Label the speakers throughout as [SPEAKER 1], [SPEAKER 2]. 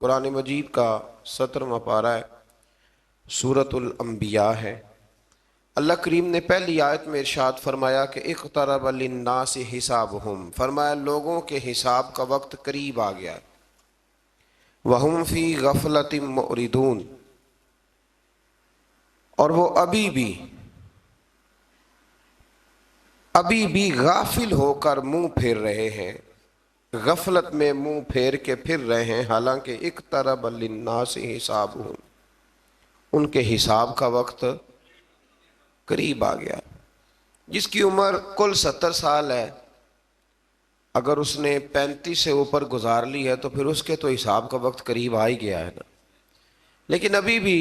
[SPEAKER 1] قرآن مجید کا 17واں پارہ ہے، سورۃ الانبیاء ہے۔ اللہ کریم نے پہلی آیت میں ارشاد فرمایا کہ اقترب للناس حسابہم، فرمایا لوگوں کے حساب کا وقت قریب آ گیا، وہم فی غفلۃ معرضون، اور وہ ابھی بھی غافل ہو کر منہ پھیر رہے ہیں، غفلت میں منہ پھیر کے پھر رہے ہیں، حالانکہ اقترب للناس حسابہم، ان کے حساب کا وقت قریب آ گیا۔ جس کی عمر کل 70 سال ہے، اگر اس نے 35 سے اوپر گزار لی ہے تو پھر اس کے تو حساب کا وقت قریب آ ہی گیا ہے نا، لیکن ابھی بھی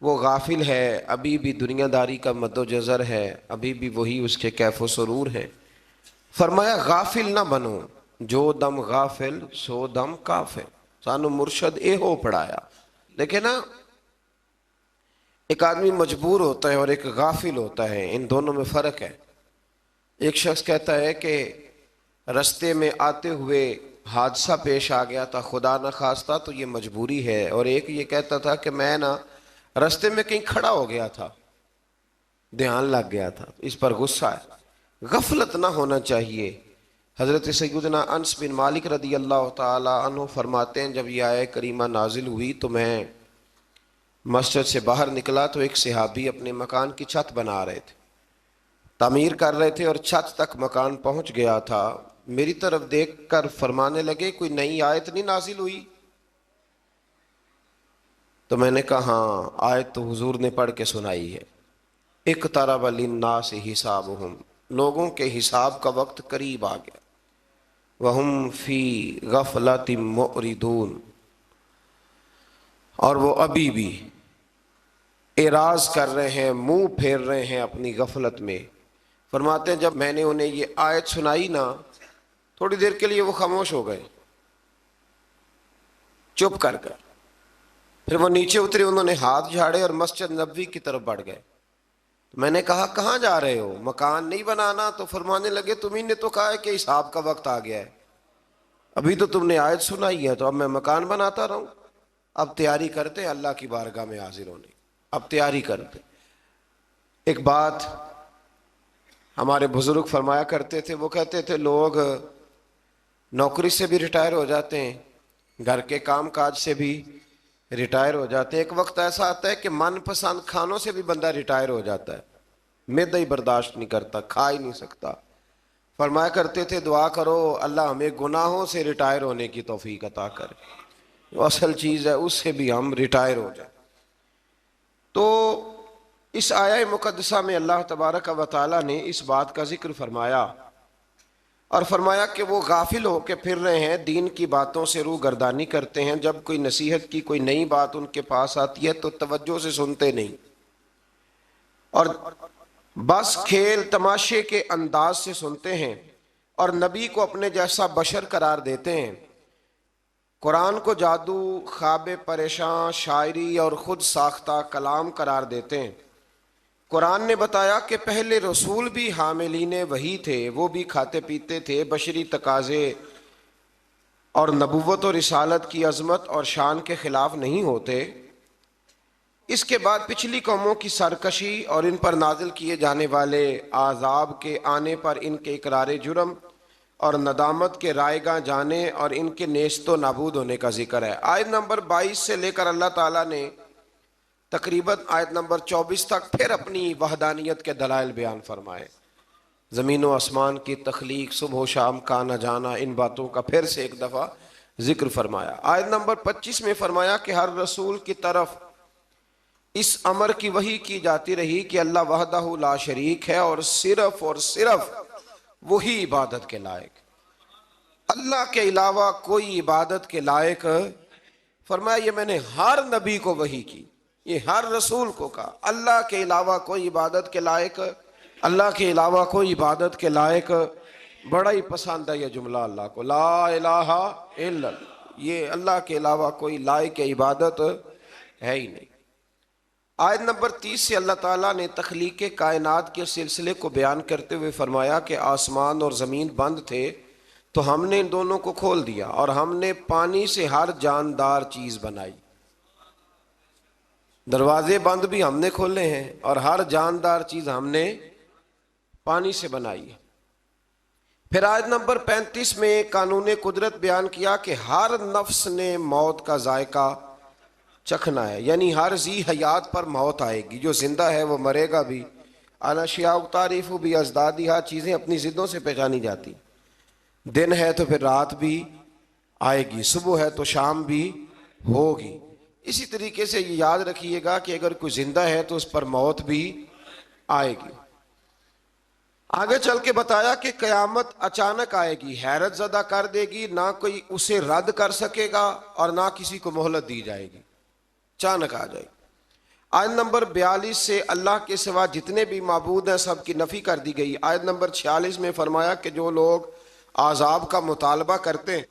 [SPEAKER 1] وہ غافل ہے، ابھی بھی دنیا داری کا مد و جزر ہے، ابھی بھی وہی اس کے کیف و سرور ہے۔ فرمایا غافل نہ بنو، جو دم غافل سو دم کافر، سانو مرشد اے ہو پڑھایا۔ لیکن نا ایک آدمی مجبور ہوتا ہے اور ایک غافل ہوتا ہے، ان دونوں میں فرق ہے۔ ایک شخص کہتا ہے کہ رستے میں آتے ہوئے حادثہ پیش آ گیا تھا، خدا نہ خواستہ تو یہ مجبوری ہے، اور ایک یہ کہتا تھا کہ میں نا رستے میں کہیں کھڑا ہو گیا تھا، دھیان لگ گیا تھا، اس پر غصہ ہے۔ غفلت نہ ہونا چاہیے۔ حضرت سیدنا انس بن مالک رضی اللہ تعالی عنہ فرماتے ہیں جب یہ آیہ کریمہ نازل ہوئی تو میں مسجد سے باہر نکلا تو ایک صحابی اپنے مکان کی چھت بنا رہے تھے، تعمیر کر رہے تھے، اور چھت تک مکان پہنچ گیا تھا۔ میری طرف دیکھ کر فرمانے لگے کوئی نئی آیت نہیں نازل ہوئی؟ تو میں نے کہا ہاں، آیت تو حضور نے پڑھ کے سنائی ہے، اقترب للناس حسابہم، لوگوں کے حساب کا وقت قریب آ گیا، وہم فی غفلۃ معرضون، اور وہ ابھی بھی اعراض کر رہے ہیں، منہ پھیر رہے ہیں اپنی غفلت میں۔ فرماتے ہیں جب میں نے انہیں یہ آیت سنائی نا، تھوڑی دیر کے لیے وہ خاموش ہو گئے، چپ کر کر، پھر وہ نیچے اترے، انہوں نے ہاتھ جھاڑے اور مسجد نبوی کی طرف بڑھ گئے۔ میں نے کہا کہاں جا رہے ہو، مکان نہیں بنانا؟ تو فرمانے لگے تمہیں نے تو کہا ہے کہ حساب کا وقت آ گیا ہے، ابھی تو تم نے آیت سنائی ہے، تو اب میں مکان بناتا رہوں؟ اب تیاری کرتے اللہ کی بارگاہ میں حاضر ہونے، اب تیاری کرتے۔ ایک بات ہمارے بزرگ فرمایا کرتے تھے، وہ کہتے تھے لوگ نوکری سے بھی ریٹائر ہو جاتے ہیں، گھر کے کام کاج سے بھی ریٹائر ہو جاتے ہیں، ایک وقت ایسا آتا ہے کہ من پسند کھانوں سے بھی بندہ ریٹائر ہو جاتا ہے، معدہ ہی برداشت نہیں کرتا، کھا ہی نہیں سکتا۔ فرمایا کرتے تھے دعا کرو اللہ ہمیں گناہوں سے ریٹائر ہونے کی توفیق عطا کرے، وہ اصل چیز ہے، اس سے بھی ہم ریٹائر ہو جائیں۔ تو اس آیہ مقدسہ میں اللہ تبارک و تعالیٰ نے اس بات کا ذکر فرمایا، اور فرمایا کہ وہ غافل ہو کے پھر رہے ہیں، دین کی باتوں سے روح گردانی کرتے ہیں، جب کوئی نصیحت کی کوئی نئی بات ان کے پاس آتی ہے تو توجہ سے سنتے نہیں، اور بس کھیل تماشے کے انداز سے سنتے ہیں، اور نبی کو اپنے جیسا بشر قرار دیتے ہیں، قرآن کو جادو، خواب پریشاں، شاعری اور خود ساختہ کلام قرار دیتے ہیں۔ قرآن نے بتایا کہ پہلے رسول بھی حاملین وحی تھے، وہ بھی کھاتے پیتے تھے، بشری تقاضے اور نبوت و رسالت کی عظمت اور شان کے خلاف نہیں ہوتے۔ اس کے بعد پچھلی قوموں کی سرکشی اور ان پر نازل کیے جانے والے عذاب کے آنے پر ان کے اقرار جرم اور ندامت کے رائے گاہ جانے اور ان کے نیست و نابود ہونے کا ذکر ہے۔ آیت نمبر 22 سے لے کر اللہ تعالیٰ نے تقریباً آیت نمبر 24 تک پھر اپنی وحدانیت کے دلائل بیان فرمائے، زمین و آسمان کی تخلیق، صبح و شام کا آنا جانا، ان باتوں کا پھر سے ایک دفعہ ذکر فرمایا۔ آیت نمبر 25 میں فرمایا کہ ہر رسول کی طرف اس امر کی وحی کی جاتی رہی کہ اللہ وحدہ لا شریک ہے، اور صرف وہی عبادت کے لائق، اللہ کے علاوہ کوئی عبادت کے لائق۔ فرمایا یہ میں نے ہر نبی کو وحی کی، یہ ہر رسول کو کہا، اللہ کے علاوہ کوئی عبادت کے لائق، اللہ کے علاوہ کوئی عبادت کے لائق۔ بڑا ہی پسند ہے یہ جملہ اللہ کو، لا الہ الا اللہ، یہ اللہ کے علاوہ کوئی لائق عبادت ہے ہی نہیں۔ آیت نمبر 30 سے اللہ تعالیٰ نے تخلیق کائنات کے سلسلے کو بیان کرتے ہوئے فرمایا کہ آسمان اور زمین بند تھے تو ہم نے ان دونوں کو کھول دیا اور ہم نے پانی سے ہر جاندار چیز بنائی. دروازے بند بھی ہم نے کھولے ہیں اور ہر جاندار چیز ہم نے پانی سے بنائی. پھر آیت نمبر 35 میں قانون قدرت بیان کیا کہ ہر نفس نے موت کا ذائقہ چکھنا ہے، یعنی ہر ذی حیات پر موت آئے گی. جو زندہ ہے وہ مرے گا بھی. الاشیاء تعریف بھی ازدادیہا، چیزیں اپنی ضدوں سے پہچانی جاتی. دن ہے تو پھر رات بھی آئے گی، صبح ہے تو شام بھی ہوگی. اسی طریقے سے یہ یاد رکھیے گا کہ اگر کوئی زندہ ہے تو اس پر موت بھی آئے گی. آگے چل کے بتایا کہ قیامت اچانک آئے گی، حیرت زدہ کر دے گی، نہ کوئی اسے رد کر سکے گا اور نہ کسی کو مہلت دی جائے گی، اچانک آ جائے گی. آیت نمبر 42 سے اللہ کے سوا جتنے بھی معبود ہیں سب کی نفی کر دی گئی. آیت نمبر 46 میں فرمایا کہ جو لوگ عذاب کا مطالبہ کرتے ہیں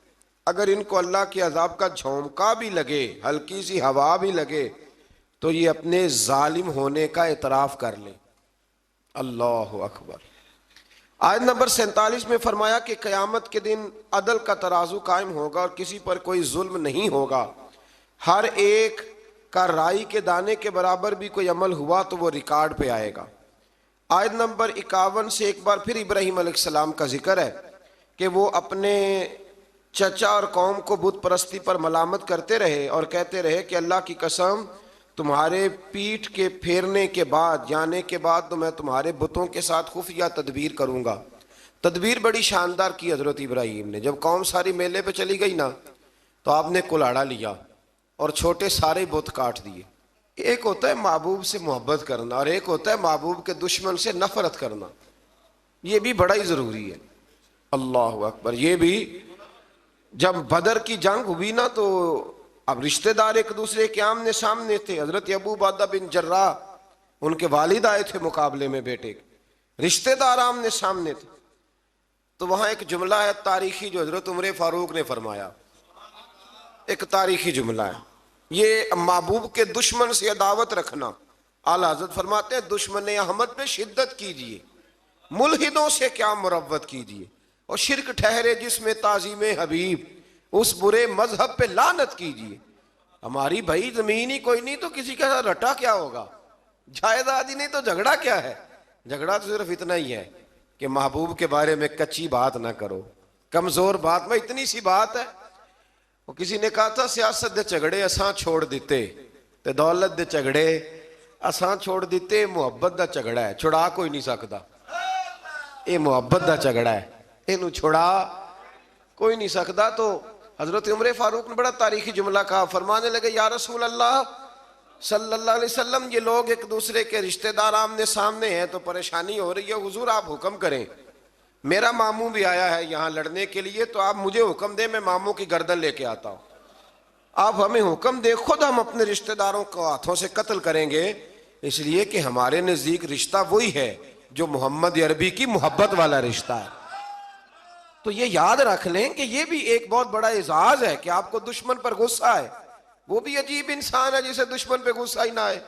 [SPEAKER 1] اگر ان کو اللہ کے عذاب کا جھونکا بھی لگے، ہلکی سی ہوا بھی لگے، تو یہ اپنے ظالم ہونے کا اعتراف کر لیں. اللہ اکبر. آیت نمبر 47 میں فرمایا کہ قیامت کے دن عدل کا ترازو قائم ہوگا اور کسی پر کوئی ظلم نہیں ہوگا. ہر ایک کا رائی کے دانے کے برابر بھی کوئی عمل ہوا تو وہ ریکارڈ پہ آئے گا. آیت نمبر 51 سے ایک بار پھر ابراہیم علیہ السلام کا ذکر ہے کہ وہ اپنے چچا اور قوم کو بت پرستی پر ملامت کرتے رہے اور کہتے رہے کہ اللہ کی قسم تمہارے پیٹھ کے پھیرنے کے بعد، جانے کے بعد تو میں تمہارے بتوں کے ساتھ خفیہ تدبیر کروں گا. تدبیر بڑی شاندار کی حضرت ابراہیم نے. جب قوم ساری میلے پہ چلی گئی نا تو آپ نے کلاڑا لیا اور چھوٹے سارے بت کاٹ دیے. ایک ہوتا ہے محبوب سے محبت کرنا اور ایک ہوتا ہے محبوب کے دشمن سے نفرت کرنا. یہ بھی بڑا ہی ضروری ہے. اللہ اکبر. یہ بھی جب بدر کی جنگ ہوئی نا تو اب رشتہ دار ایک دوسرے کے آمنے سامنے تھے. حضرت ابو عبیدہ بن جراح ان کے والد آئے تھے مقابلے میں بیٹے کے، رشتہ دار آمنے سامنے تھے. تو وہاں ایک جملہ ہے تاریخی جو حضرت عمر فاروق نے فرمایا، ایک تاریخی جملہ ہے. یہ محبوب کے دشمن سے عداوت رکھنا. اعلیٰ حضرت فرماتے ہیں دشمن احمد پہ شدت کیجئے، ملحدوں سے کیا مروت کیجئے، اور شرک ٹھہرے جس میں تعظیم حبیب، اس برے مذہب پہ لعنت کیجئے. ہماری بھائی زمین ہی کوئی نہیں تو کسی کا رٹا کیا ہوگا، جائیداد ہی نہیں تو جھگڑا کیا ہے. جھگڑا تو صرف اتنا ہی ہے کہ محبوب کے بارے میں کچی بات نہ کرو، کمزور بات میں اتنی سی بات ہے. وہ کسی نے کہا تھا سیاست دے جھگڑے اساں چھوڑ دیتے تے دولت دے جھگڑے اساں چھوڑ دیتے، محبت دا جھگڑا ہے چھڑا کوئی نہیں سکتا. یہ محبت دا جھگڑا ہے، انہوں چھڑا کوئی نہیں سکتا. تو حضرت عمر فاروق نے بڑا تاریخی جملہ کہا، فرمانے لگے یا رسول اللہ صلی اللہ علیہ وسلم یہ لوگ ایک دوسرے کے رشتہ دار آمنے سامنے ہیں تو پریشانی ہو رہی ہے، حضور آپ حکم کریں. میرا ماموں بھی آیا ہے یہاں لڑنے کے لیے تو آپ مجھے حکم دیں، میں ماموں کی گردن لے کے آتا ہوں. آپ ہمیں حکم دیں، خود ہم اپنے رشتہ داروں کو ہاتھوں سے قتل کریں گے، اس لیے کہ ہمارے نزدیک رشتہ وہی ہے جو محمد عربی کی محبت والا رشتہ ہے. تو یہ یاد رکھ لیں کہ یہ بھی ایک بہت بڑا اعزاز ہے کہ آپ کو دشمن پر غصہ ہے. وہ بھی عجیب انسان ہے جسے دشمن پہ غصہ ہی نہ آئے.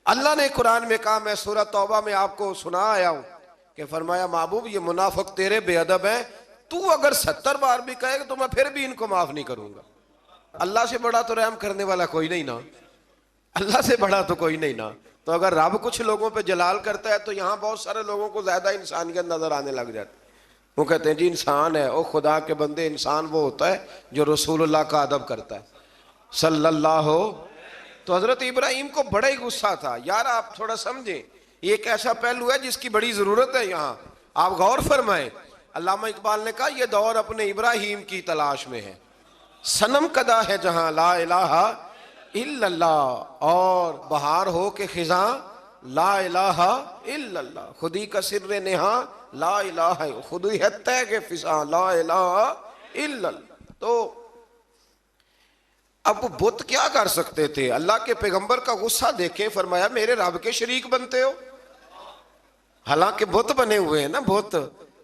[SPEAKER 1] اللہ نے قرآن میں کہا، میں سورہ توبہ میں آپ کو سنا آیا ہوں کہ فرمایا محبوب یہ منافق تیرے بے ادب ہیں، تو اگر 70 بار بھی کہے گا تو میں پھر بھی ان کو معاف نہیں کروں گا. اللہ سے بڑا تو رحم کرنے والا کوئی نہیں نا، اللہ سے بڑا تو کوئی نہیں نا. تو اگر رب کچھ لوگوں پہ جلال کرتا ہے تو یہاں بہت سارے لوگوں کو زیادہ انسانیت نظر آنے لگ جاتی. وہ کہتے ہیں جی انسان ہے. او خدا کے بندے، انسان وہ ہوتا ہے جو رسول اللہ کا ادب کرتا ہے صلی اللہ ہو. تو حضرت ابراہیم کو بڑا ہی غصہ تھا. یار آپ تھوڑا سمجھیں، یہ ایک ایسا پہلو ہے جس کی بڑی ضرورت ہے یہاں، آپ غور فرمائیں. علامہ اقبال نے کہا یہ دور اپنے ابراہیم کی تلاش میں ہے، صنم کدا ہے جہاں لا الہ الا اللہ، اور بہار ہو کے خزاں لا الہ الا اللہ، خودی کا سر نہاں لا الہ، خودی ہے طے کے فضاں لا الہ الا اللہ. تو اب وہ بت کیا کر سکتے تھے؟ اللہ کے پیغمبر کا غصہ دیکھیں، فرمایا میرے رب کے شریک بنتے ہو. حالانکہ بت بنے ہوئے ہیں نا بت.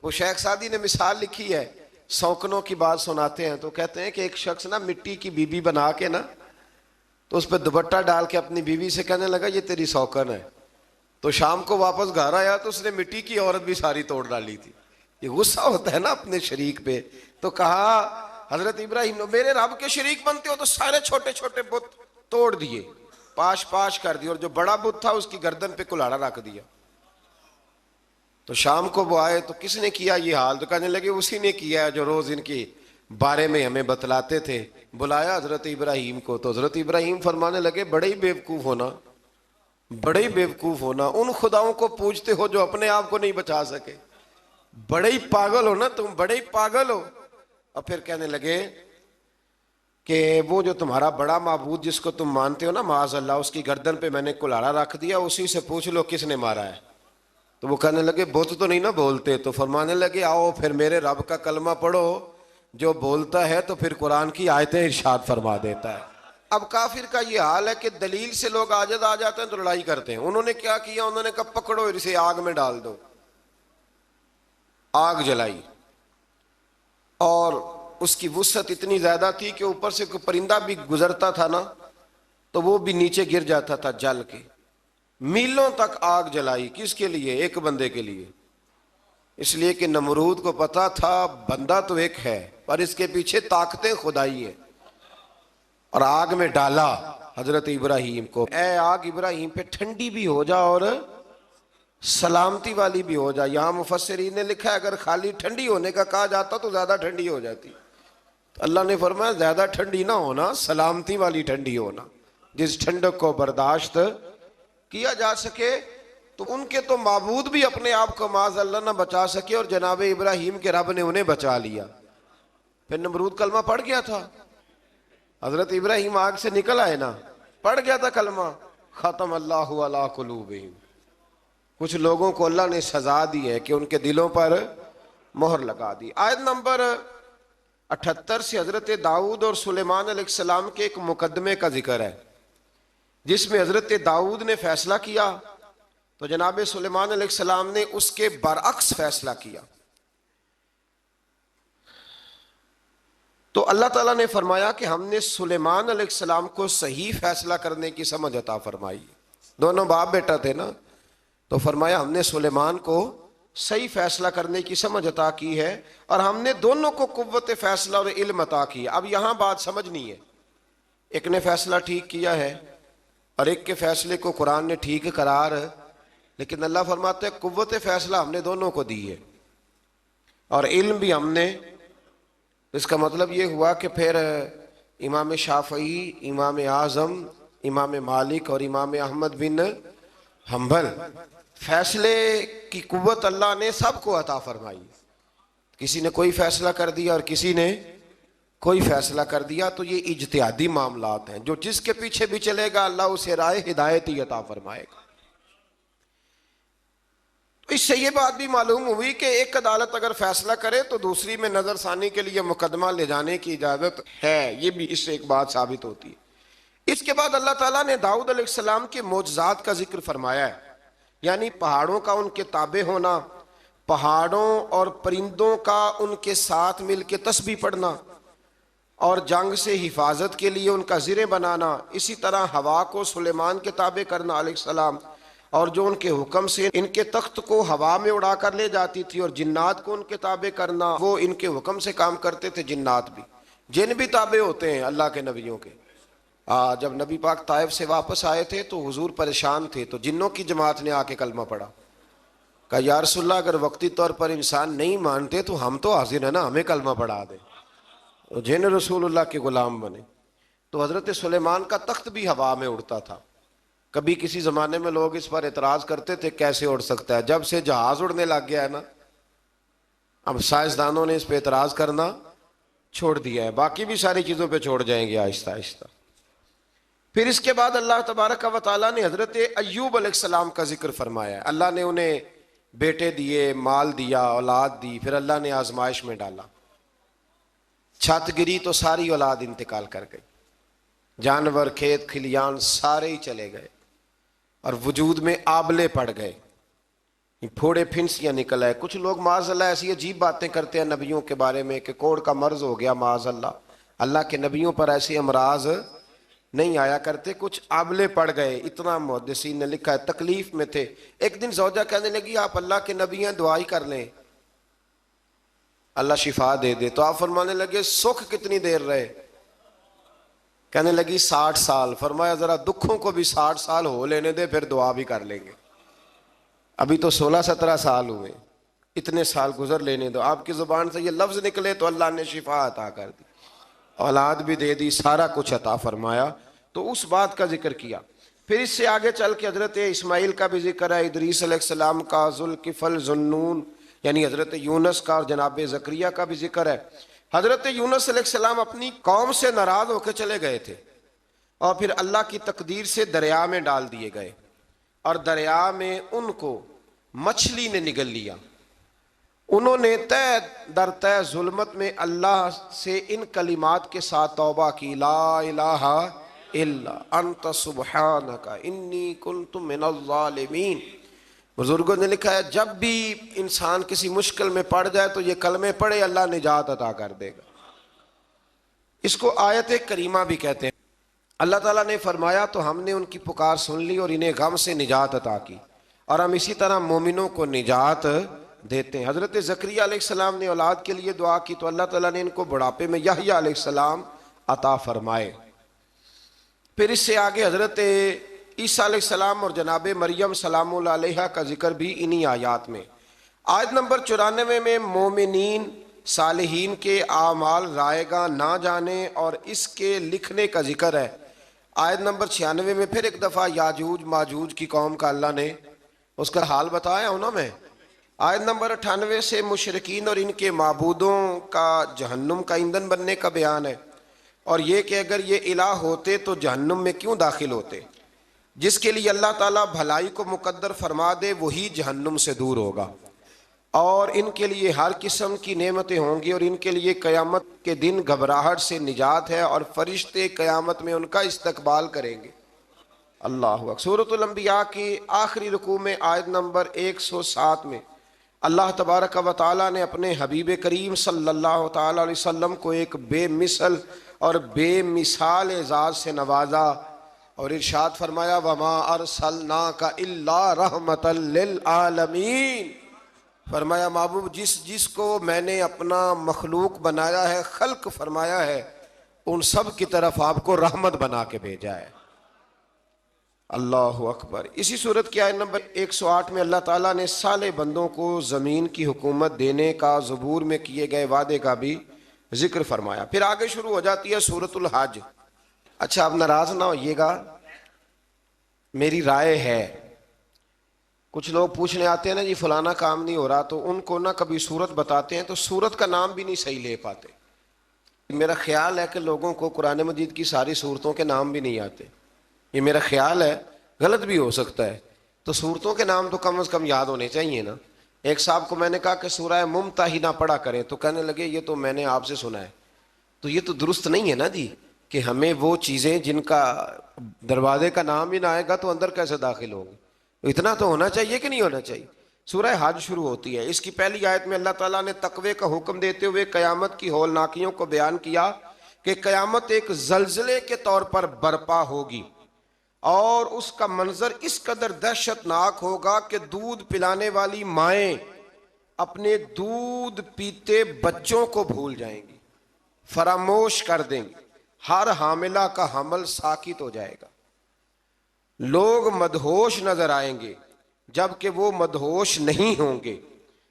[SPEAKER 1] وہ شیخ سعدی نے مثال لکھی ہے، سوکنوں کی بات سناتے ہیں تو کہتے ہیں کہ ایک شخص نا مٹی کی بیوی بنا کے نا تو اس پہ دوپٹہ ڈال کے اپنی بیوی سے کہنے لگا یہ تیری سوکن ہے. تو شام کو واپس گھر آیا تو اس نے مٹی کی عورت بھی ساری توڑ ڈالی تھی. یہ غصہ ہوتا ہے نا اپنے شریک پہ. تو کہا حضرت ابراہیم نے میرے رب کے شریک بنتے ہو تو سارے چھوٹے چھوٹے بت توڑ دیے, پاش پاش کر دی, اور جو بڑا بت تھا اس کی گردن پہ کلاڑا رکھ دیا. تو شام کو وہ آئے تو کس نے کیا یہ حال؟ تو کہنے لگے اسی نے کیا ہے جو روز ان کے بارے میں ہمیں بتلاتے تھے. بلایا حضرت ابراہیم کو, تو حضرت ابراہیم فرمانے لگے بڑے ہی بیوقوف ہونا, بڑے ہی بیوقوف ہونا, ان خداؤں کو پوجتے ہو جو اپنے آپ کو نہیں بچا سکے, بڑے ہی پاگل ہو نا تم, بڑے ہی پاگل ہو. اور پھر کہنے لگے کہ وہ جو تمہارا بڑا معبود جس کو تم مانتے ہو نا معاذ اللہ, اس کی گردن پہ میں نے کلاڑا رکھ دیا, اسی سے پوچھ لو کس نے مارا ہے. تو وہ کہنے لگے بت تو نہیں نا بولتے. تو فرمانے لگے آؤ پھر میرے رب کا کلمہ پڑھو, جو بولتا ہے تو پھر قرآن کی آیتیں ارشاد فرما دیتا ہے. اب کافر کا یہ حال ہے کہ دلیل سے لوگ عاجز آ جاتے ہیں تو لڑائی کرتے ہیں. انہوں نے کیا کیا, انہوں نے کہا پکڑو اسے آگ میں ڈال دو. آگ جلائی, اور اس کی وسعت اتنی زیادہ تھی کہ اوپر سے کوئی پرندہ بھی گزرتا تھا نا تو وہ بھی نیچے گر جاتا تھا جل کے. میلوں تک آگ جلائی, کس کے لیے؟ ایک بندے کے لیے. اس لیے کہ نمرود کو پتا تھا بندہ تو ایک ہے پر اس کے پیچھے طاقتیں خدائی ہے. اور آگ میں ڈالا حضرت ابراہیم کو. اے آگ ابراہیم پہ ٹھنڈی بھی ہو جا اور سلامتی والی بھی ہو جا. یہاں مفسرین نے لکھا ہے اگر خالی ٹھنڈی ہونے کا کہا جاتا تو زیادہ ٹھنڈی ہو جاتی. تو اللہ نے فرمایا زیادہ ٹھنڈی نہ ہونا, سلامتی والی ٹھنڈی ہونا, جس ٹھنڈک کو برداشت کیا جا سکے. تو ان کے تو معبود بھی اپنے آپ کو معاذ اللہ نہ بچا سکے, اور جناب ابراہیم کے رب نے انہیں بچا لیا. پھر نمرود کلمہ پڑھ گیا تھا, حضرت ابراہیم آگ سے نکل آئے نا, پڑھ گیا تھا کلمہ, ختم اللہ علی قلوبہم. کچھ لوگوں کو اللہ نے سزا دی ہے کہ ان کے دلوں پر مہر لگا دی. آیت نمبر 78 سے حضرت داؤد اور سلیمان علیہ السلام کے ایک مقدمے کا ذکر ہے, جس میں حضرت داؤد نے فیصلہ کیا تو جناب سلیمان علیہ السلام نے اس کے برعکس فیصلہ کیا. تو اللہ تعالیٰ نے فرمایا کہ ہم نے سلیمان علیہ السلام کو صحیح فیصلہ کرنے کی سمجھ عطا فرمائی. دونوں باپ بیٹا تھے نا, تو فرمایا ہم نے سلیمان کو صحیح فیصلہ کرنے کی سمجھ عطا کی ہے, اور ہم نے دونوں کو قوت فیصلہ اور علم عطا کی. اب یہاں بات سمجھنی ہے, ایک نے فیصلہ ٹھیک کیا ہے اور ایک کے فیصلے کو قرآن نے ٹھیک قرار, لیکن اللہ فرماتا ہے قوت فیصلہ ہم نے دونوں کو دی ہے اور علم بھی ہم نے. اس کا مطلب یہ ہوا کہ پھر امام شافعی, امام اعظم, امام مالک اور امام احمد بن حنبل, فیصلے کی قوت اللہ نے سب کو عطا فرمائی. کسی نے کوئی فیصلہ کر دیا اور کسی نے کوئی فیصلہ کر دیا, تو یہ اجتہادی معاملات ہیں. جو جس کے پیچھے بھی چلے گا اللہ اسے راہ ہدایت ہی عطا فرمائے گا. تو اس سے یہ بات بھی معلوم ہوئی کہ ایک عدالت اگر فیصلہ کرے تو دوسری میں نظر ثانی کے لیے مقدمہ لے جانے کی اجازت ہے. یہ بھی اس سے ایک بات ثابت ہوتی ہے. اس کے بعد اللہ تعالیٰ نے داؤد علیہ السلام کے معجزات کا ذکر فرمایا ہے, یعنی پہاڑوں کا ان کے تابع ہونا, پہاڑوں اور پرندوں کا ان کے ساتھ مل کے تسبیح پڑھنا, اور جنگ سے حفاظت کے لیے ان کا زرہ بنانا. اسی طرح ہوا کو سلیمان کے تابع کرنا علیہ السلام, اور جو ان کے حکم سے ان کے تخت کو ہوا میں اڑا کر لے جاتی تھی, اور جنات کو ان کے تابع کرنا, وہ ان کے حکم سے کام کرتے تھے. جنات بھی, جن بھی تابع ہوتے ہیں اللہ کے نبیوں کے. جب نبی پاک طائف سے واپس آئے تھے تو حضور پریشان تھے, تو جنوں کی جماعت نے آ کے کلمہ پڑھا. کہا یا رسول اللہ اگر وقتی طور پر انسان نہیں مانتے تو ہم تو حاضر ہیں نا, ہمیں کلمہ پڑھا دیں. جن رسول اللہ کے غلام بنے. تو حضرت سلیمان کا تخت بھی ہوا میں اڑتا تھا. کبھی کسی زمانے میں لوگ اس پر اعتراض کرتے تھے کیسے اڑ سکتا ہے, جب سے جہاز اڑنے لگ گیا ہے نا, اب سائنسدانوں نے اس پہ اعتراض کرنا چھوڑ دیا ہے. باقی بھی ساری چیزوں پہ چھوڑ جائیں گے آہستہ آہستہ. پھر اس کے بعد اللہ تبارک و تعالیٰ نے حضرت ایوب علیہ السلام کا ذکر فرمایا. اللہ نے انہیں بیٹے دیے, مال دیا, اولاد دی, پھر اللہ نے آزمائش میں ڈالا. چھت گری تو ساری اولاد انتقال کر گئی, جانور, کھیت کھلیان سارے ہی چلے گئے, اور وجود میں آبلے پڑ گئے, پھوڑے پھنسیاں نکل آئے. کچھ لوگ معاذ اللہ ایسی عجیب باتیں کرتے ہیں نبیوں کے بارے میں کہ کوڑ کا مرض ہو گیا معاذ اللہ. اللہ کے نبیوں پر ایسے امراض نہیں آیا کرتے. کچھ آبلے پڑ گئے, اتنا محدثین نے لکھا ہے, تکلیف میں تھے. ایک دن زوجہ کہنے لگی آپ اللہ کے نبی ہیں, دعا ہی کر لیں. اللہ شفا دے دے. تو آپ فرمانے لگے سکھ کتنی دیر رہے؟ کہنے لگی 60 سال. فرمایا ذرا دکھوں کو بھی 60 سال ہو لینے دے پھر دعا بھی کر لیں گے. ابھی تو 16-17 سال ہوئے, اتنے سال گزر لینے دو. آپ کی زبان سے یہ لفظ نکلے تو اللہ نے شفا عطا کر دی, اولاد بھی دے دی, سارا کچھ عطا فرمایا. تو اس بات کا ذکر کیا. پھر اس سے آگے چل کے حضرت اسماعیل کا بھی ذکر ہے, ادریس علیہ السلام کا, ذوالکفل, ذوالنون یعنی حضرت یونس کا, اور جناب زکریا کا بھی ذکر ہے. حضرت یونس علیہ السلام اپنی قوم سے ناراض ہو کے چلے گئے تھے, اور پھر اللہ کی تقدیر سے دریا میں ڈال دیے گئے, اور دریا میں ان کو مچھلی نے نگل لیا. انہوں نے تہ در تہ ظلمت میں اللہ سے ان کلمات کے ساتھ توبہ کی, لا الہ الا انت سبحانک انی کنت من الظالمین. بزرگوں نے لکھا ہے جب بھی انسان کسی مشکل میں پڑ جائے تو یہ کلمے پڑھے, اللہ نجات عطا کر دے گا. اس کو آیت کریمہ بھی کہتے ہیں. اللہ تعالیٰ نے فرمایا تو ہم نے ان کی پکار سن لی اور انہیں غم سے نجات عطا کی, اور ہم اسی طرح مومنوں کو نجات دیتے ہیں. حضرت زکریا علیہ السلام نے اولاد کے لیے دعا کی تو اللہ تعالیٰ نے ان کو بڑھاپے میں یحییٰ علیہ السلام عطا فرمائے. پھر اس سے آگے حضرت عیسیٰ علیہ السلام اور جناب مریم سلام اللہ علیہا کا ذکر بھی انہی آیات میں. آیت نمبر 94 میں مومنین صالحین کے اعمال رائے گاہ نہ جانے اور اس کے لکھنے کا ذکر ہے. آیت نمبر 96 میں پھر ایک دفعہ یاجوج ماجوج کی قوم کا اللہ نے اس کا حال بتایا ہوں نا میں. آیت نمبر 98 سے مشرکین اور ان کے معبودوں کا جہنم کا ایندھن بننے کا بیان ہے, اور یہ کہ اگر یہ الہ ہوتے تو جہنم میں کیوں داخل ہوتے. جس کے لیے اللہ تعالیٰ بھلائی کو مقدر فرما دے وہی جہنم سے دور ہوگا, اور ان کے لیے ہر قسم کی نعمتیں ہوں گی, اور ان کے لیے قیامت کے دن گھبراہٹ سے نجات ہے, اور فرشتے قیامت میں ان کا استقبال کریں گے. اللہ اکبر. سورۃ الانبیاء کی آخری رکوع میں آیت نمبر 107 میں اللہ تبارک و تعالیٰ نے اپنے حبیب کریم صلی اللہ تعالیٰ علیہ وسلم کو ایک بے مثل اور بے مثال اعزاز سے نوازا, اور ارشاد فرمایا وما ارسلناک الا رحمتا للعالمین. فرمایا محبوب جس کو میں نے اپنا مخلوق بنایا ہے, خلق فرمایا ہے, ان سب کی طرف آپ کو رحمت بنا کے بھیجا ہے. اللہ اکبر. اسی صورت کی آیت نمبر 108 میں اللہ تعالیٰ نے صالح بندوں کو زمین کی حکومت دینے کا زبور میں کیے گئے وعدے کا بھی ذکر فرمایا. پھر آگے شروع ہو جاتی ہے سورۃ الحج. اچھا اب ناراض نہ ہوئیے گا, میری رائے ہے, کچھ لوگ پوچھنے آتے ہیں نا جی فلانا کام نہیں ہو رہا, تو ان کو نہ کبھی سورت بتاتے ہیں تو سورت کا نام بھی نہیں صحیح لے پاتے. میرا خیال ہے کہ لوگوں کو قرآن مجید کی ساری سورتوں کے نام بھی نہیں آتے, یہ میرا خیال ہے, غلط بھی ہو سکتا ہے. تو سورتوں کے نام تو کم از کم یاد ہونے چاہیے نا. ایک صاحب کو میں نے کہا کہ سورہ ممتحنہ پڑھا کریں, تو کہنے لگے یہ تو میں نے آپ سے سنا ہے. تو یہ تو درست نہیں ہے نا جی, کہ ہمیں وہ چیزیں جن کا دروازے کا نام ہی نہ آئے گا تو اندر کیسے داخل ہوں گے. اتنا تو ہونا چاہیے کہ نہیں ہونا چاہیے. سورہ حج شروع ہوتی ہے, اس کی پہلی آیت میں اللہ تعالیٰ نے تقوی کا حکم دیتے ہوئے قیامت کی ہولناکیوں کو بیان کیا کہ قیامت ایک زلزلے کے طور پر برپا ہوگی, اور اس کا منظر اس قدر دہشت ناک ہوگا کہ دودھ پلانے والی مائیں اپنے دودھ پیتے بچوں کو بھول جائیں گی, فراموش کر دیں گی. ہر حاملہ کا حمل ساکت ہو جائے گا. لوگ مدہوش نظر آئیں گے جبکہ وہ مدہوش نہیں ہوں گے,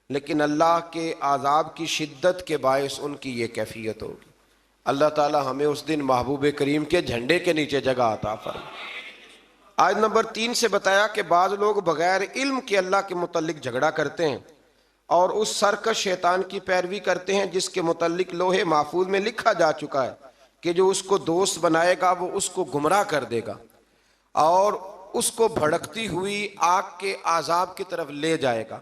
[SPEAKER 1] لیکن اللہ کے عذاب کی شدت کے باعث ان کی یہ کیفیت ہوگی. اللہ تعالی ہمیں اس دن محبوب کریم کے جھنڈے کے نیچے جگہ عطا فرمائے. آیت نمبر 3 سے بتایا کہ بعض لوگ بغیر علم کے اللہ کے متعلق جھگڑا کرتے ہیں اور اس سرکش شیطان کی پیروی کرتے ہیں جس کے متعلق لوح محفوظ میں لکھا جا چکا ہے کہ جو اس کو دوست بنائے گا وہ اس کو گمراہ کر دے گا اور اس کو بھڑکتی ہوئی آگ کے عذاب کی طرف لے جائے گا.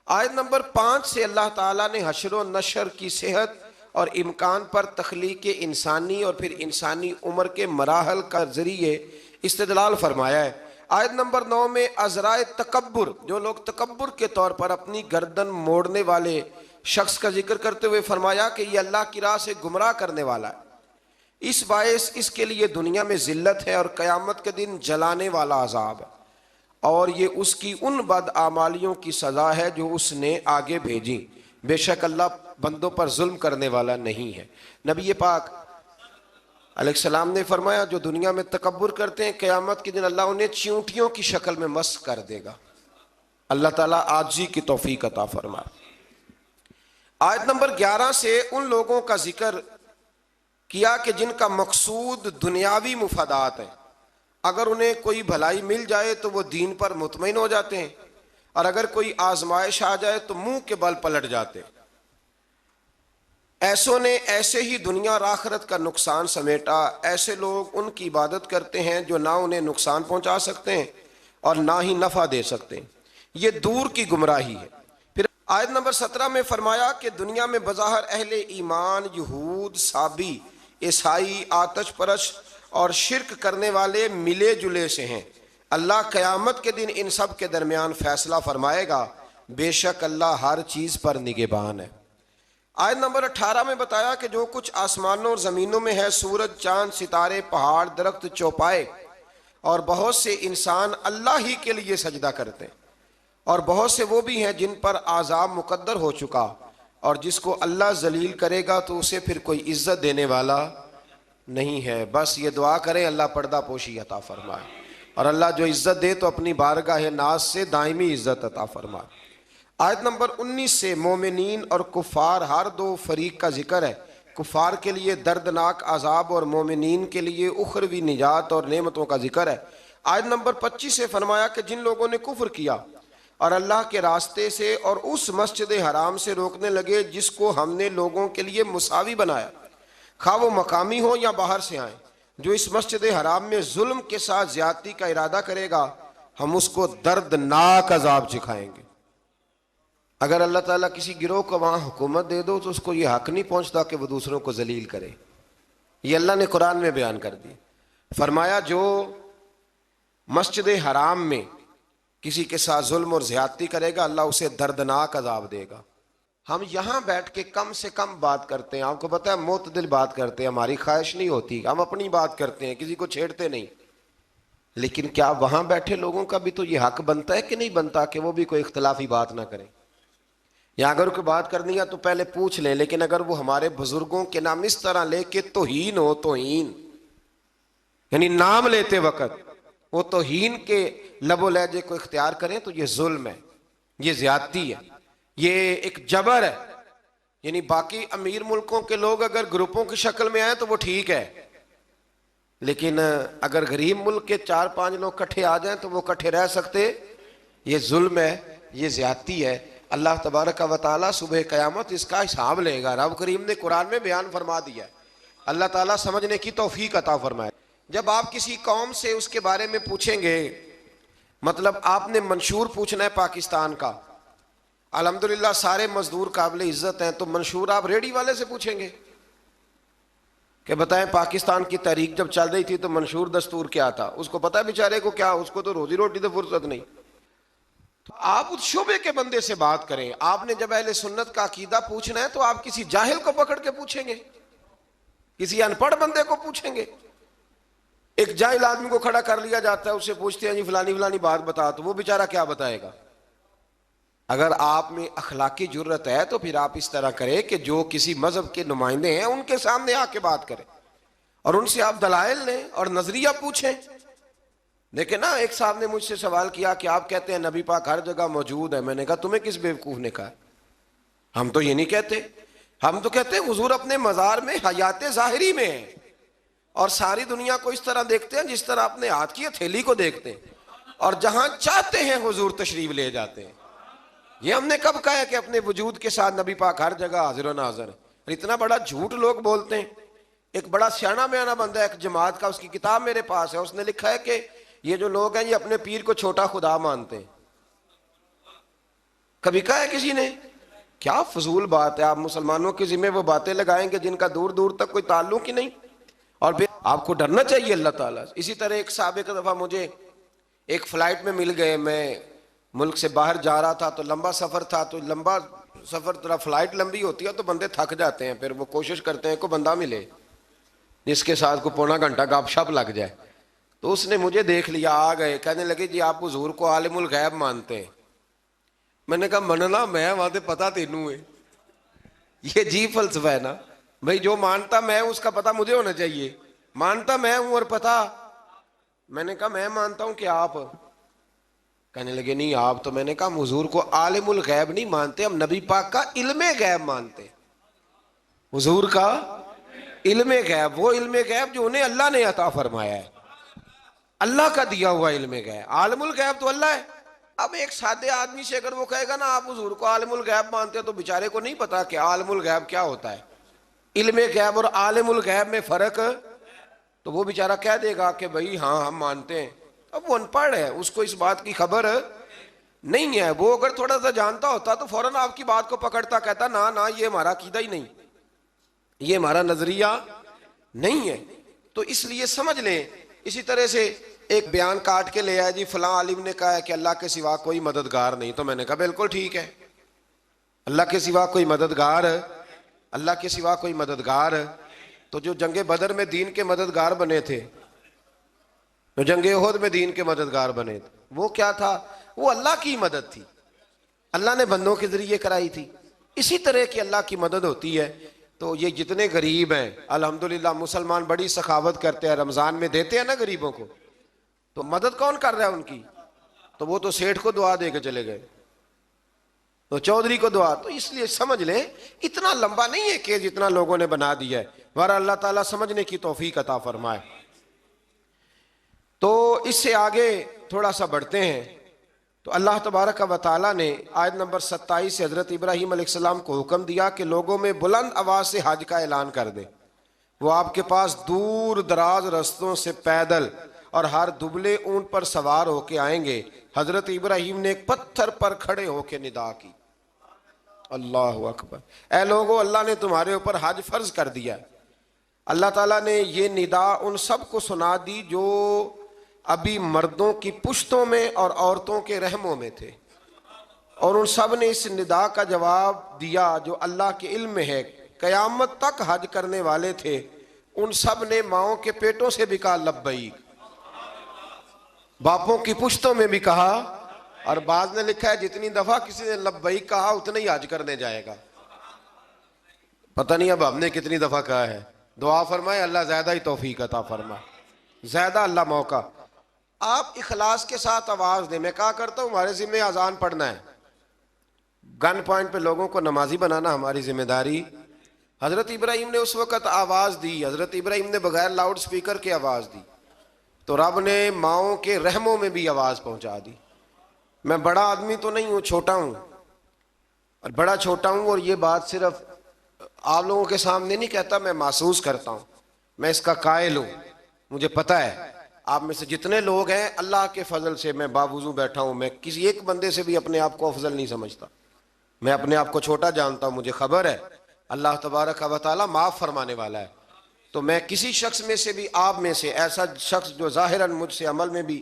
[SPEAKER 1] آیت نمبر 5 سے اللہ تعالیٰ نے حشر و نشر کی صحت اور امکان پر تخلیق انسانی اور پھر انسانی عمر کے مراحل کا ذریعے استدلال فرمایا ہے. آیت نمبر 9 میں عذرائے تکبر, جو لوگ تکبر کے طور پر اپنی گردن موڑنے والے شخص کا ذکر کرتے ہوئے فرمایا کہ یہ اللہ کی راہ سے گمراہ کرنے والا ہے, اس باعث اس کے لیے دنیا میں ذلت ہے اور قیامت کے دن جلانے والا عذاب ہے, اور یہ اس کی ان بدعمالیوں کی سزا ہے جو اس نے آگے بھیجی. بے شک اللہ بندوں پر ظلم کرنے والا نہیں ہے۔ نبی پاک علیہ السلام نے فرمایا جو دنیا میں تکبر کرتے ہیں قیامت کے دن اللہ انہیں چیونٹیوں کی شکل میں مسخ کر دے گا۔ اللہ تعالیٰ عاجزی کی توفیق عطا فرمائے۔ آیت نمبر 11 سے ان لوگوں کا ذکر کیا کہ جن کا مقصود دنیاوی مفادات ہیں، اگر انہیں کوئی بھلائی مل جائے تو وہ دین پر مطمئن ہو جاتے ہیں، اور اگر کوئی آزمائش آ جائے تو منہ کے بل پلٹ جاتے ہیں۔ ایسوں نے ایسے ہی دنیا اور آخرت کا نقصان سمیٹا، ایسے لوگ ان کی عبادت کرتے ہیں جو نہ انہیں نقصان پہنچا سکتے ہیں اور نہ ہی نفع دے سکتے ہیں، یہ دور کی گمراہی ہے۔ پھر آیت نمبر 17 میں فرمایا کہ دنیا میں بظاہر اہل ایمان، یہود، صابی، عیسائی، آتش پرش اور شرک کرنے والے ملے جلے سے ہیں، اللہ قیامت کے دن ان سب کے درمیان فیصلہ فرمائے گا، بے شک اللہ ہر چیز پر نگہبان ہے۔ آیت نمبر 18 میں بتایا کہ جو کچھ آسمانوں اور زمینوں میں ہے، سورج، چاند، ستارے، پہاڑ، درخت، چوپائے اور بہت سے انسان اللہ ہی کے لیے سجدہ کرتے ہیں، اور بہت سے وہ بھی ہیں جن پر عذاب مقدر ہو چکا، اور جس کو اللہ ذلیل کرے گا تو اسے پھر کوئی عزت دینے والا نہیں ہے۔ بس یہ دعا کریں اللہ پردہ پوشی عطا فرمائے، اور اللہ جو عزت دے تو اپنی بارگاہ ناز سے دائمی عزت عطا فرمائے۔ آیت نمبر 19 سے مومنین اور کفار ہر دو فریق کا ذکر ہے۔ کفار کے لیے دردناک عذاب اور مومنین کے لیے اخروی نجات اور نعمتوں کا ذکر ہے۔ آیت نمبر 25 سے فرمایا کہ جن لوگوں نے کفر کیا اور اللہ کے راستے سے اور اس مسجد حرام سے روکنے لگے جس کو ہم نے لوگوں کے لیے مساوی بنایا، خواہ وہ مقامی ہو یا باہر سے آئیں، جو اس مسجد حرام میں ظلم کے ساتھ زیادتی کا ارادہ کرے گا ہم اس کو دردناک عذاب چکھائیں گے۔ اگر اللہ تعالیٰ کسی گروہ کو وہاں حکومت دے دو تو اس کو یہ حق نہیں پہنچتا کہ وہ دوسروں کو ذلیل کرے، یہ اللہ نے قرآن میں بیان کر دی۔ فرمایا جو مسجد حرام میں کسی کے ساتھ ظلم اور زیادتی کرے گا اللہ اسے دردناک عذاب دے گا۔ ہم یہاں بیٹھ کے کم سے کم بات کرتے ہیں، آپ کو پتہ ہے معتدل بات کرتے ہیں، ہماری خواہش نہیں ہوتی، ہم اپنی بات کرتے ہیں، کسی کو چھیڑتے نہیں، لیکن کیا وہاں بیٹھے لوگوں کا بھی تو یہ حق بنتا ہے کہ نہیں بنتا کہ وہ بھی کوئی اختلافی بات نہ کریں؟ یا اگر کوئی بات کرنی ہے تو پہلے پوچھ لیں، لیکن اگر وہ ہمارے بزرگوں کے نام اس طرح لے کے توہین ہو، توہین یعنی نام لیتے وقت وہ توہین کے لب و لہجے کو اختیار کریں تو یہ ظلم ہے، یہ زیادتی ہے، یہ ایک جبر ہے۔ یعنی باقی امیر ملکوں کے لوگ اگر گروپوں کی شکل میں آئیں تو وہ ٹھیک ہے، لیکن اگر غریب ملک کے 4-5 لوگ کٹھے آ جائیں تو وہ کٹھے رہ سکتے؟ یہ ظلم ہے، یہ زیادتی ہے۔ اللہ تبارک و تعالیٰ صبح قیامت اس کا حساب لے گا، رب کریم نے قرآن میں بیان فرما دیا ہے۔ اللہ تعالیٰ سمجھنے کی توفیق عطا فرمائے۔ جب آپ کسی قوم سے اس کے بارے میں پوچھیں گے، مطلب آپ نے منشور پوچھنا ہے پاکستان کا، الحمدللہ سارے مزدور قابل عزت ہیں، تو منشور آپ ریڈی والے سے پوچھیں گے کہ بتائیں پاکستان کی تحریک جب چل رہی تھی تو منشور دستور کیا تھا؟ اس کو پتہ ہے بیچارے کو کیا، اس کو تو روزی روٹی تو فرصت نہیں۔ تو آپ اس شعبے کے بندے سے بات کریں۔ آپ نے جب اہل سنت کا عقیدہ پوچھنا ہے تو آپ کسی جاہل کو پکڑ کے پوچھیں گے، کسی ان پڑھ بندے کو پوچھیں گے؟ ایک جاہل آدمی کو کھڑا کر لیا جاتا ہے، اسے پوچھتے ہیں جی فلانی فلانی بات بتا، تو وہ بیچارہ کیا بتائے گا؟ اگر آپ میں اخلاقی جرت ہے تو پھر آپ اس طرح کریں کہ جو کسی مذہب کے نمائندے ہیں ان کے سامنے آ کے بات کریں اور ان سے آپ دلائل لیں اور نظریہ پوچھیں۔ دیکھیں نا، ایک صاحب نے مجھ سے سوال کیا کہ آپ کہتے ہیں نبی پاک ہر جگہ موجود ہے، میں نے کہا تمہیں کس بیوقوف نے کہا؟ ہم تو یہ نہیں کہتے، ہم تو کہتے ہیں حضور اپنے مزار میں حیات ظاہری میں ہیں اور ساری دنیا کو اس طرح دیکھتے ہیں جس طرح اپنے ہاتھ کی ہتھیلی کو دیکھتے ہیں، اور جہاں چاہتے ہیں حضور تشریف لے جاتے ہیں۔ یہ ہم نے کب کہا ہے کہ اپنے وجود کے ساتھ نبی پاک ہر جگہ حاضر و ناظر ہے؟ اتنا بڑا جھوٹ لوگ بولتے ہیں۔ ایک بڑا سیاںا بیانہ بندہ ہے ایک جماعت کا، اس کی کتاب میرے پاس ہے، اس نے لکھا ہے کہ یہ جو لوگ ہیں یہ اپنے پیر کو چھوٹا خدا مانتے ہیں۔ کبھی کہا ہے کسی نے؟ کیا فضول بات ہے، آپ مسلمانوں کے ذمہ وہ باتیں لگائیں گے جن کا دور دور تک کوئی تعلق ہی نہیں، اور پھر آپ کو ڈرنا چاہیے اللہ تعالیٰ۔ اسی طرح ایک صاحب ایک دفعہ مجھے ایک فلائٹ میں مل گئے، میں ملک سے باہر جا رہا تھا تو لمبا سفر تھا، تو لمبا سفر طرح فلائٹ لمبی ہوتی ہے تو بندے تھک جاتے ہیں، پھر وہ کوشش کرتے ہیں کوئی بندہ ملے جس کے ساتھ کو پونا گھنٹہ گپ شپ لگ جائے۔ تو اس نے مجھے دیکھ لیا، آ گئے، کہنے لگے جی آپ حضور کو عالم الغیب مانتے ہیں؟ میں نے کہا مننا میں وہاں تے پتہ تینوں ہے، یہ جی فلسفہ ہے نا بھائی، جو مانتا میں اس کا پتہ مجھے ہونا چاہیے، مانتا میں ہوں اور پتہ، میں نے کہا میں مانتا ہوں کہ آپ، کہنے لگے نہیں آپ تو، میں نے کہا ہم حضور کو عالم الغیب نہیں مانتے، ہم نبی پاک کا علم غیب مانتے، حضور کا علم غیب، وہ علم غیب جو انہیں اللہ نے عطا فرمایا ہے، اللہ کا دیا ہوا علم غیب، عالم الغیب تو اللہ ہے۔ اب ایک سادے آدمی سے اگر وہ کہے گا نا آپ حضور کو عالم الغیب مانتے ہیں، تو بیچارے کو نہیں پتا کہ عالم الغیب کیا ہوتا ہے، علم غیب اور عالم الغیب میں فرق، تو وہ بیچارہ کہہ دے گا کہ بھائی ہاں ہم مانتے ہیں، اب وہ ان پڑھ ہے، اس کو اس بات کی خبر نہیں ہے، وہ اگر تھوڑا سا جانتا ہوتا تو فوراً آپ کی بات کو پکڑتا، کہتا نا نا یہ ہمارا عقیدہ ہی نہیں، یہ ہمارا نظریہ نہیں ہے۔ تو اس لیے سمجھ لیں، اسی طرح سے ایک بیان کاٹ کے لے آیا جی فلاں عالم نے کہا ہے کہ اللہ کے سوا کوئی مددگار نہیں، تو میں نے کہا بالکل ٹھیک ہے، اللہ کے سوا کوئی مددگار، اللہ کے سوا کوئی مددگار، تو جو جنگ بدر میں دین کے مددگار بنے تھے، جو جنگ احد میں دین کے مددگار بنے تھے، وہ کیا تھا؟ وہ اللہ کی مدد تھی، اللہ نے بندوں کے ذریعے کرائی تھی۔ اسی طرح کی اللہ کی مدد ہوتی ہے۔ تو یہ جتنے غریب ہیں الحمدللہ، مسلمان بڑی سخاوت کرتے ہیں، رمضان میں دیتے ہیں نا غریبوں کو، تو مدد کون کر رہا ہے ان کی؟ تو وہ تو سیٹھ کو دعا دے کے چلے گئے، تو چودھری کو دعا، تو اس لیے سمجھ لیں اتنا لمبا نہیں ہے کہ جتنا لوگوں نے بنا دیا ہے، بہرحال اللہ تعالیٰ سمجھنے کی توفیق عطا فرمائے۔ تو اس سے آگے تھوڑا سا بڑھتے ہیں، تو اللہ تبارک و تعالیٰ نے آیت نمبر 27 سے حضرت ابراہیم علیہ السلام کو حکم دیا کہ لوگوں میں بلند آواز سے حج کا اعلان کر دیں، وہ آپ کے پاس دور دراز رستوں سے پیدل اور ہر دبلے اونٹ پر سوار ہو کے آئیں گے۔ حضرت ابراہیم نے ایک پتھر پر کھڑے ہو کے ندا کی، اللہ اکبر، اے لوگو اللہ نے تمہارے اوپر حج فرض کر دیا۔ اللہ تعالیٰ نے یہ ندا ان سب کو سنا دی جو ابھی مردوں کی پشتوں میں اور عورتوں کے رحموں میں تھے، اور ان سب نے اس ندا کا جواب دیا جو اللہ کے علم میں ہے۔ قیامت تک حج کرنے والے تھے، ان سب نے ماؤں کے پیٹوں سے بھی کہا لبیک، باپوں کی پشتوں میں بھی کہا، اور بعض نے لکھا ہے جتنی دفعہ کسی نے لبیک کہا اتنا ہی حج کرنے جائے گا۔ پتہ نہیں اب ہم نے کتنی دفعہ کہا ہے، دعا فرمائے اللہ زیادہ ہی توفیق عطا فرمائے، زیادہ اللہ موقع۔ آپ اخلاص کے ساتھ آواز دیں، میں کہا کرتا ہوں ہمارے ذمہ اذان پڑھنا ہے، گن پوائنٹ پہ لوگوں کو نمازی بنانا ہماری ذمہ داری۔ حضرت ابراہیم نے اس وقت آواز دی، حضرت ابراہیم نے بغیر لاؤڈ سپیکر کے آواز دی، تو رب نے ماؤں کے رحموں میں بھی آواز پہنچا دی۔ میں بڑا آدمی تو نہیں ہوں، چھوٹا ہوں، اور بڑا چھوٹا ہوں، اور یہ بات صرف آپ لوگوں کے سامنے نہیں کہتا، میں محسوس کرتا ہوں، میں اس کا قائل ہوں، مجھے پتہ ہے آپ میں سے جتنے لوگ ہیں اللہ کے فضل سے میں باوضو بیٹھا ہوں، میں کسی ایک بندے سے بھی اپنے آپ کو افضل نہیں سمجھتا، میں اپنے آپ کو چھوٹا جانتا ہوں، مجھے خبر ہے اللہ تبارک و تعالیٰ معاف فرمانے والا ہے۔ تو میں کسی شخص میں سے بھی، آپ میں سے ایسا شخص جو ظاہراً مجھ سے عمل میں بھی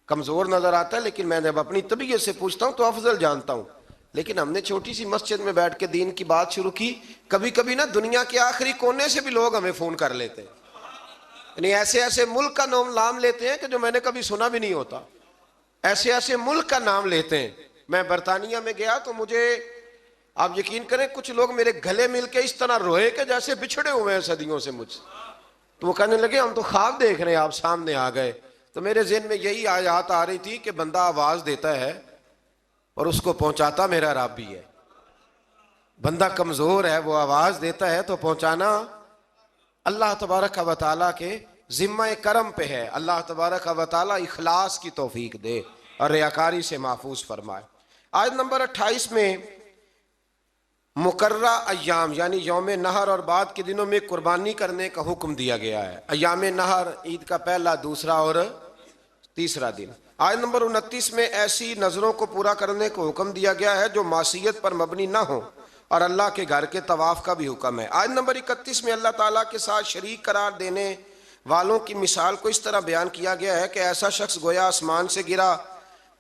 [SPEAKER 1] کمزور نظر آتا ہے، لیکن میں جب اپنی طبیعت سے پوچھتا ہوں تو افضل جانتا ہوں۔ لیکن ہم نے چھوٹی سی مسجد میں بیٹھ کے دین کی بات شروع کی، کبھی کبھی نا دنیا کے آخری کونے سے بھی لوگ ہمیں فون کر لیتے ہیں، یعنی ایسے ایسے ملک کا نام لیتے ہیں کہ جو میں نے کبھی سنا بھی نہیں ہوتا، ایسے ایسے ملک کا نام لیتے ہیں۔ میں برطانیہ میں گیا تو مجھے، آپ یقین کریں، کچھ لوگ میرے گلے مل کے اس طرح روئے کہ جیسے بچھڑے ہوئے ہیں صدیوں سے مجھ سے، تو وہ کہنے لگے ہم تو خواب دیکھ رہے ہیں، آپ سامنے آ گئے۔ تو میرے ذہن میں یہی آیات آ رہی تھی کہ بندہ آواز دیتا ہے اور اس کو پہنچاتا میرا رب بھی ہے، بندہ کمزور ہے، وہ آواز دیتا ہے تو پہنچانا اللہ تبارک و تعالیٰ کے ذمہ کرم پہ ہے۔ اللہ تبارک و تعالیٰ اخلاص کی توفیق دے اور ریاکاری سے محفوظ فرمائے۔ آیت نمبر 28 میں مقررہ ایام یعنی یوم نحر اور بعد کے دنوں میں قربانی کرنے کا حکم دیا گیا ہے۔ ایام نحر عید کا پہلا، دوسرا اور تیسرا دن۔ آیت نمبر 29 میں ایسی نظروں کو پورا کرنے کو حکم دیا گیا ہے جو معصیت پر مبنی نہ ہو، اور اللہ کے گھر کے طواف کا بھی حکم ہے۔ آیت نمبر 31 میں اللہ تعالیٰ کے ساتھ شریک قرار دینے والوں کی مثال کو اس طرح بیان کیا گیا ہے کہ ایسا شخص گویا آسمان سے گرا،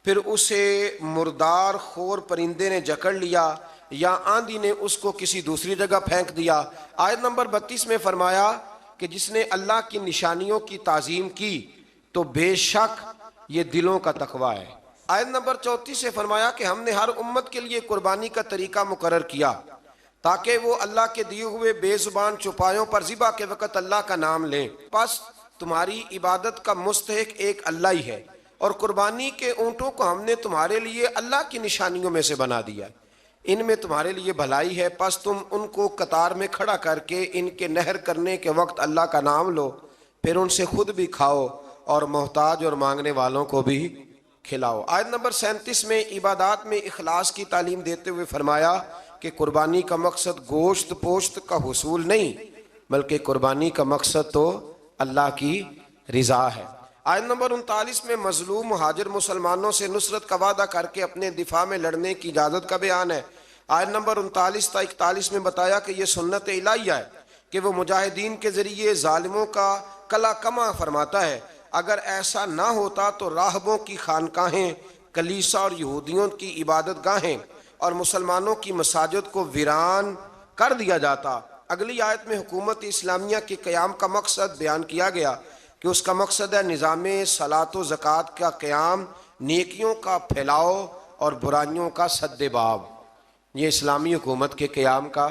[SPEAKER 1] پھر اسے مردار خور پرندے نے جکڑ لیا، یا آندھی نے اس کو کسی دوسری جگہ پھینک دیا۔ آیت نمبر 32 میں فرمایا کہ جس نے اللہ کی نشانیوں کی تعظیم کی تو بے شک یہ دلوں کا تقویٰ ہے۔ آیت نمبر 34 سے فرمایا کہ ہم نے ہر امت کے لیے قربانی کا طریقہ مقرر کیا تاکہ وہ اللہ کے دیے ہوئے بے زبان چوپایوں پر ذبح کے وقت اللہ کا نام لیں۔ پس تمہاری عبادت کا مستحق ایک اللہ ہی ہے، اور قربانی کے اونٹوں کو ہم نے تمہارے لیے اللہ کی نشانیوں میں سے بنا دیا، ان میں تمہارے لیے بھلائی ہے، پس تم ان کو قطار میں کھڑا کر کے ان کے نہر کرنے کے وقت اللہ کا نام لو، پھر ان سے خود بھی کھاؤ اور محتاج اور مانگنے والوں کو بھی کھلاؤ۔ آیت نمبر 37 میں عبادات میں اخلاص کی تعلیم دیتے ہوئے فرمایا کہ قربانی کا مقصد گوشت پوشت کا حصول نہیں، بلکہ قربانی کا مقصد تو اللہ کی رضا ہے۔ آیت نمبر 39 میں مظلوم مہاجر مسلمانوں سے نصرت کا وعدہ کر کے اپنے دفاع میں لڑنے کی اجازت کا بیان ہے۔ آیت نمبر 39 تا 41 میں بتایا کہ یہ سنت الہیہ ہے کہ وہ مجاہدین کے ذریعے ظالموں کا کلا کما فرماتا ہے۔ اگر ایسا نہ ہوتا تو راہبوں کی خانقاہیں، کلیسا اور یہودیوں کی عبادت گاہیں اور مسلمانوں کی مساجد کو ویران کر دیا جاتا۔ اگلی آیت میں حکومت اسلامیہ کے قیام کا مقصد بیان کیا گیا کہ اس کا مقصد ہے نظام صلاۃ و زکوٰۃ کا قیام، نیکیوں کا پھیلاؤ اور برائیوں کا سد باب۔ یہ اسلامی حکومت کے قیام کا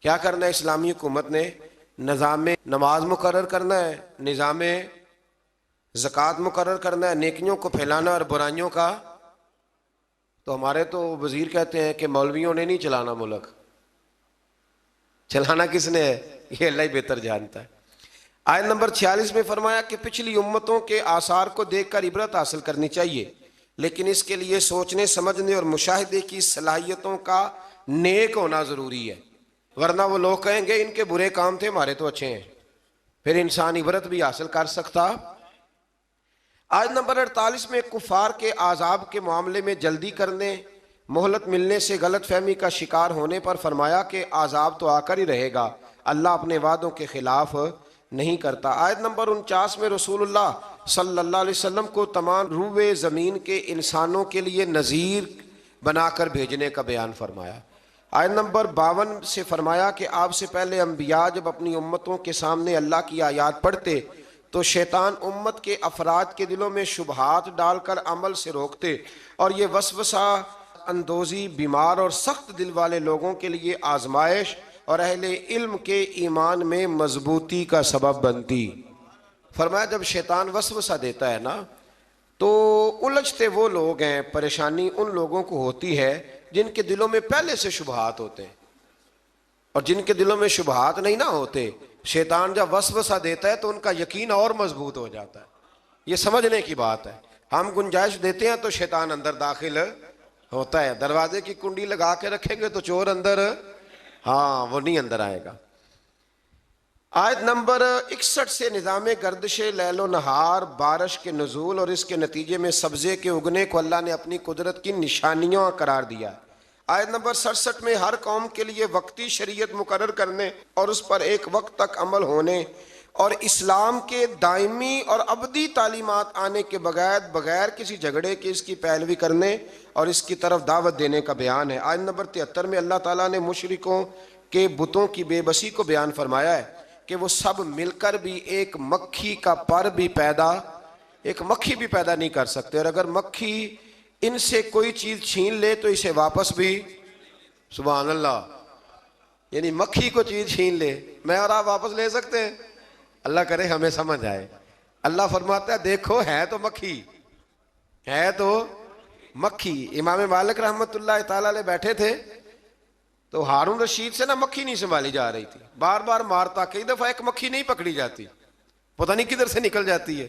[SPEAKER 1] کیا کرنا ہے؟ اسلامی حکومت نے نظام نماز مقرر کرنا ہے، نظام زکوٰۃ مقرر کرنا ہے، نیکیوں کو پھیلانا اور برائیوں کا۔ تو ہمارے تو وزیر کہتے ہیں کہ مولویوں نے نہیں چلانا ملک، چلانا کس نے ہے؟ یہ اللہ ہی بہتر جانتا ہے۔ آیت نمبر 46 میں فرمایا کہ پچھلی امتوں کے آثار کو دیکھ کر عبرت حاصل کرنی چاہیے، لیکن اس کے لیے سوچنے سمجھنے اور مشاہدے کی صلاحیتوں کا نیک ہونا ضروری ہے، ورنہ وہ لوگ کہیں گے ان کے برے کام تھے ہمارے تو اچھے ہیں، پھر انسان عبرت بھی حاصل کر سکتا۔ آیت نمبر 48 میں کفار کے عذاب کے معاملے میں جلدی کرنے، مہلت ملنے سے غلط فہمی کا شکار ہونے پر فرمایا کہ عذاب تو آ کر ہی رہے گا، اللہ اپنے وعدوں کے خلاف نہیں کرتا۔ آیت نمبر 49 میں رسول اللہ صلی اللہ علیہ وسلم کو تمام روئے زمین کے انسانوں کے لیے نذیر بنا کر بھیجنے کا بیان فرمایا۔ آیت نمبر 52 سے فرمایا کہ آپ سے پہلے انبیاء جب اپنی امتوں کے سامنے اللہ کی آیات پڑھتے تو شیطان امت کے افراد کے دلوں میں شبہات ڈال کر عمل سے روکتے، اور یہ وسوسہ اندوزی بیمار اور سخت دل والے لوگوں کے لیے آزمائش اور اہل علم کے ایمان میں مضبوطی کا سبب بنتی۔ فرمایا جب شیطان وسوسہ دیتا ہے نا تو الجھتے وہ لوگ ہیں، پریشانی ان لوگوں کو ہوتی ہے جن کے دلوں میں پہلے سے شبہات ہوتے ہیں، اور جن کے دلوں میں شبہات نہیں نہ ہوتے، شیطان جب وسوسہ دیتا ہے تو ان کا یقین اور مضبوط ہو جاتا ہے۔ یہ سمجھنے کی بات ہے، ہم گنجائش دیتے ہیں تو شیطان اندر داخل ہوتا ہے، دروازے کی کنڈی لگا کے رکھیں گے تو چور اندر وہ نہیں اندر آئے گا۔ آیت نمبر 61 سے نظام گردش لیل و نہار، بارش کے نزول اور اس کے نتیجے میں سبزے کے اگنے کو اللہ نے اپنی قدرت کی نشانیاں قرار دیا۔ آیت نمبر 67 میں ہر قوم کے لیے وقتی شریعت مقرر کرنے اور اس پر ایک وقت تک عمل ہونے اور اسلام کے دائمی اور ابدی تعلیمات آنے کے بغیر کسی جھگڑے کے اس کی پیروی کرنے اور اس کی طرف دعوت دینے کا بیان ہے۔ آیت نمبر 73 میں اللہ تعالیٰ نے مشرکوں کے بتوں کی بے بسی کو بیان فرمایا ہے کہ وہ سب مل کر بھی ایک مکھی کا پر بھی ایک مکھی بھی پیدا نہیں کر سکتے، اور اگر مکھی ان سے کوئی چیز چھین لے تو اسے واپس بھی، سبحان اللہ، یعنی مکھی کو چیز چھین لے، میں اور آپ واپس لے سکتے ہیں؟ اللہ کرے ہمیں سمجھ آئے۔ اللہ فرماتا ہے دیکھو ہے تو مکھی۔ امام مالک رحمت اللہ تعالیٰ علیہ بیٹھے تھے تو ہارون رشید سے نا مکھی نہیں سنبھالی جا رہی تھی، بار بار مارتا، کئی دفعہ ایک مکھی نہیں پکڑی جاتی، پتہ نہیں کدھر سے نکل جاتی ہے،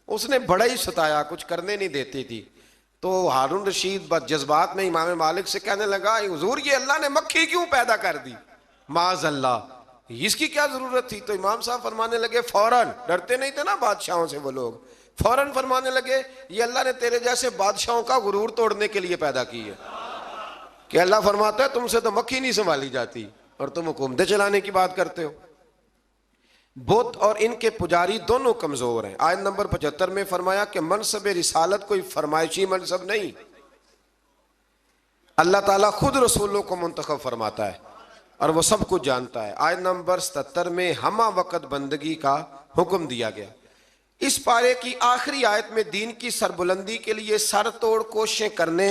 [SPEAKER 1] اس نے بڑا ہی ستایا، کچھ کرنے نہیں دیتی تھی۔ تو ہارون رشید بس جذبات میں امام مالک سے کہنے لگا حضور یہ اللہ نے مکھی کیوں پیدا کر دی؟ معاذ اللہ، اس کی کیا ضرورت تھی؟ تو امام صاحب فرمانے لگے فوراً، ڈرتے نہیں تھے نا بادشاہوں سے وہ لوگ، فوراً فرمانے لگے یہ اللہ نے تیرے جیسے بادشاہوں کا غرور توڑنے کے لیے پیدا کی ہے، کہ اللہ فرماتا ہے تم سے تو مکھی نہیں سنبھالی جاتی اور تم حکومتیں چلانے کی بات کرتے ہو۔ بت اور ان کے پجاری دونوں کمزور ہیں۔ آیت نمبر 75 میں فرمایا کہ منصب رسالت کوئی فرمائشی منصب نہیں، اللہ تعالیٰ خود رسولوں کو منتخب فرماتا ہے اور وہ سب کچھ جانتا ہے۔ آیت نمبر 77 میں ہمہ وقت بندگی کا حکم دیا گیا۔ اس پارے کی آخری آیت میں دین کی سربلندی کے لیے سر توڑ کوششیں کرنے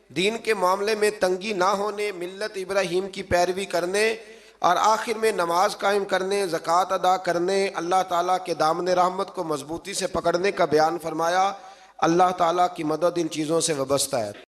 [SPEAKER 1] دین کے معاملے میں تنگی نہ ہونے، ملت ابراہیم کی پیروی کرنے، اور آخر میں نماز قائم کرنے، زکوٰۃ ادا کرنے، اللہ تعالیٰ کے دامن رحمت کو مضبوطی سے پکڑنے کا بیان فرمایا۔ اللہ تعالیٰ کی مدد ان چیزوں سے وابستہ ہے۔